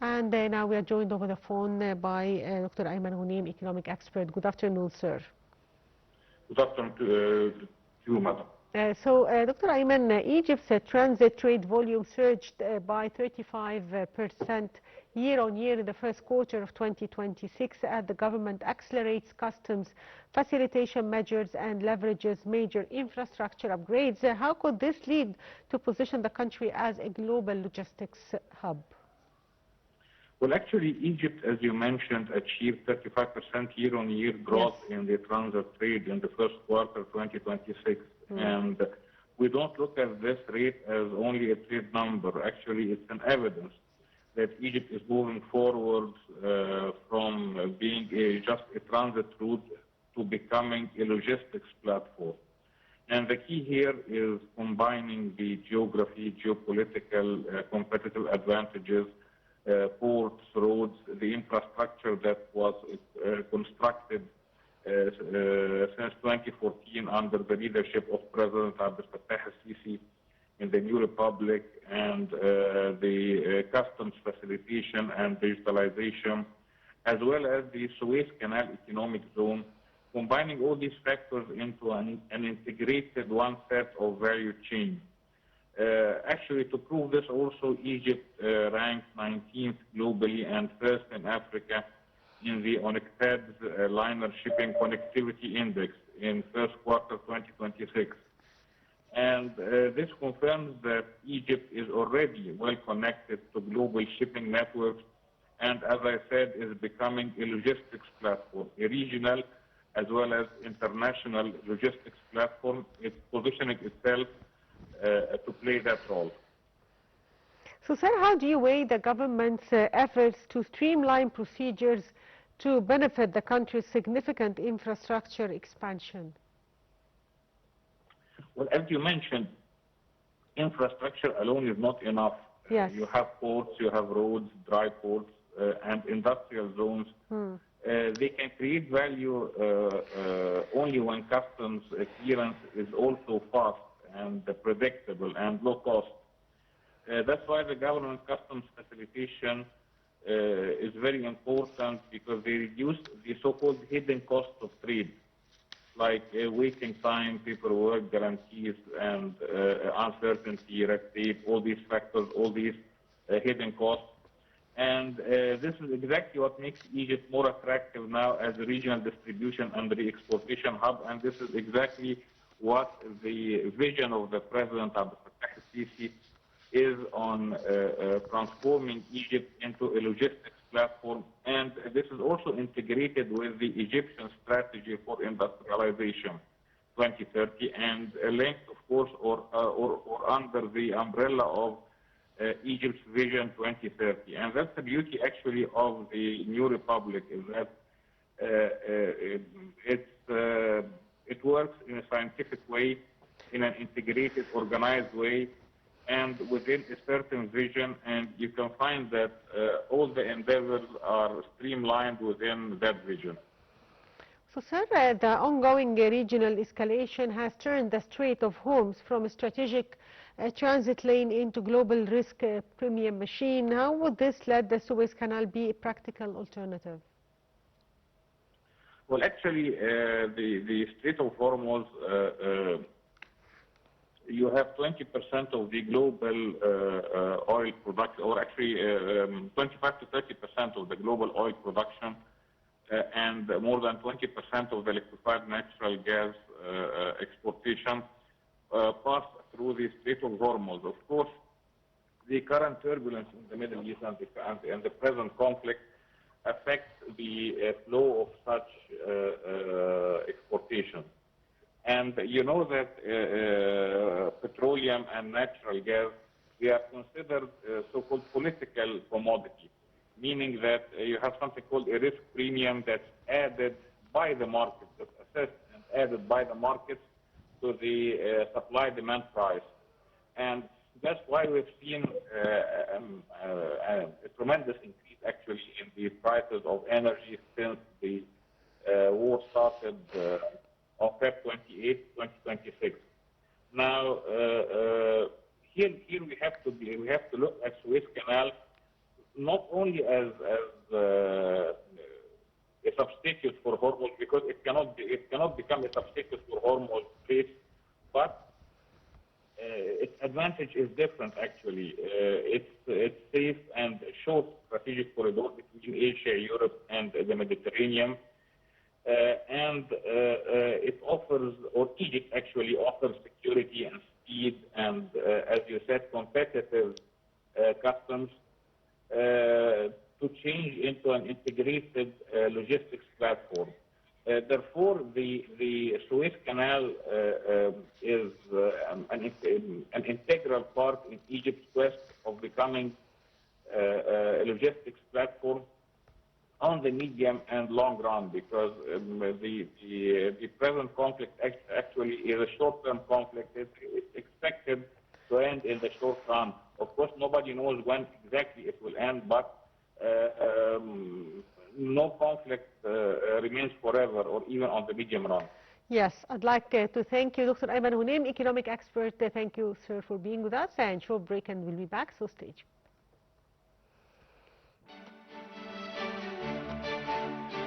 And now we are joined over the phone by Dr. Ayman Ghoneim, economic expert. Good afternoon, sir. Good afternoon to you, madam. Dr. Ayman, Egypt's transit trade volume surged by 35% year-on-year in the first quarter of 2026 as the government accelerates customs facilitation measures and leverages major infrastructure upgrades. How could this lead to position the country as a global logistics hub? Well, actually, Egypt, as you mentioned, achieved 35% year-on-year growth in the transit trade in the first quarter of 2026. And we don't look at this rate as only a trade number. Actually, it's an evidence that Egypt is moving forward from being just a transit route to becoming a logistics platform. And the key here is combining the geography, geopolitical, competitive advantages, ports, roads, the infrastructure that was constructed since 2014 under the leadership of President Abdel Fattah al-Sisi in the new republic, and the customs facilitation and digitalization, as well as the Suez Canal economic zone, combining all these factors into an integrated one set of value chain. Actually, to prove this also, Egypt ranked 19th globally and first in Africa in the UNCTAD's Liner Shipping Connectivity Index in first quarter 2026. And this confirms that Egypt is already well connected to global shipping networks, and as I said, is becoming a logistics platform, a regional as well as international logistics platform. It's positioning itself to play that role. So, sir, how do you weigh the government's efforts to streamline procedures to benefit the country's significant infrastructure expansion? Well, as you mentioned, infrastructure alone is not enough. Yes. You have ports, you have roads, dry ports, and industrial zones. They can create value only when customs clearance is also fast and predictable and low cost. That's why the government customs facilitation is very important, because they reduce the so-called hidden cost of trade, like waiting time, paperwork, guarantees, and uncertainty, red tape, all these factors, all these hidden costs. And this is exactly what makes Egypt more attractive now as a regional distribution and re-exportation hub, and this is exactly what the vision of the President Abdel Fattah al-Sisi is on transforming Egypt into a logistics platform. And this is also integrated with the Egyptian strategy for industrialization 2030, and linked, of course, or under the umbrella of Egypt's Vision 2030. And that's the beauty, actually, of the new republic, is that it works in a scientific way, in an integrated, organized way, and within a certain vision, and you can find that all the endeavors are streamlined within that vision. So, sir, the ongoing regional escalation has turned the Strait of Hormuz from a strategic transit lane into global risk premium machine. How would this let the Suez Canal be a practical alternative? Well, actually, the Strait of Hormuz, you have 20% of the global oil production, or actually 25 to 30% of the global oil production, and more than 20% of the liquefied natural gas exportation pass through the Strait of Hormuz. Of course, the current turbulence in the Middle East and the present conflict affects the flow of such exportation. And you know that petroleum and natural gas, they are considered so-called political commodities, meaning that you have something called a risk premium that's added by the market, that's assessed and added by the markets to the supply-demand price. And that's why we've seen a tremendous increase, actually, in the prices of energy since the war started on February 28, 2026. Now, here we have to look at Suez Canal not only as a substitute for hormones, because it cannot become a substitute for hormone traits, but its advantage is different actually. It's safe and short strategic corridor between Asia, Europe, and the Mediterranean. And it offers, or Egypt actually offers, security and speed and, as you said, competitive customs to change into an integrated logistics platform. Therefore, the Suez Canal is an integral part in Egypt's quest of becoming a logistics platform on the medium and long run, because the present conflict actually is a short-term conflict. It's expected to end in the short run. Of course, nobody knows when exactly it will end, but no conflict remains forever or even on the medium run. Yes, I'd like to thank you, Dr. Ayman Ghoneim, economic expert. Thank you, sir, for being with us. And short break, and we'll be back. So stay tuned.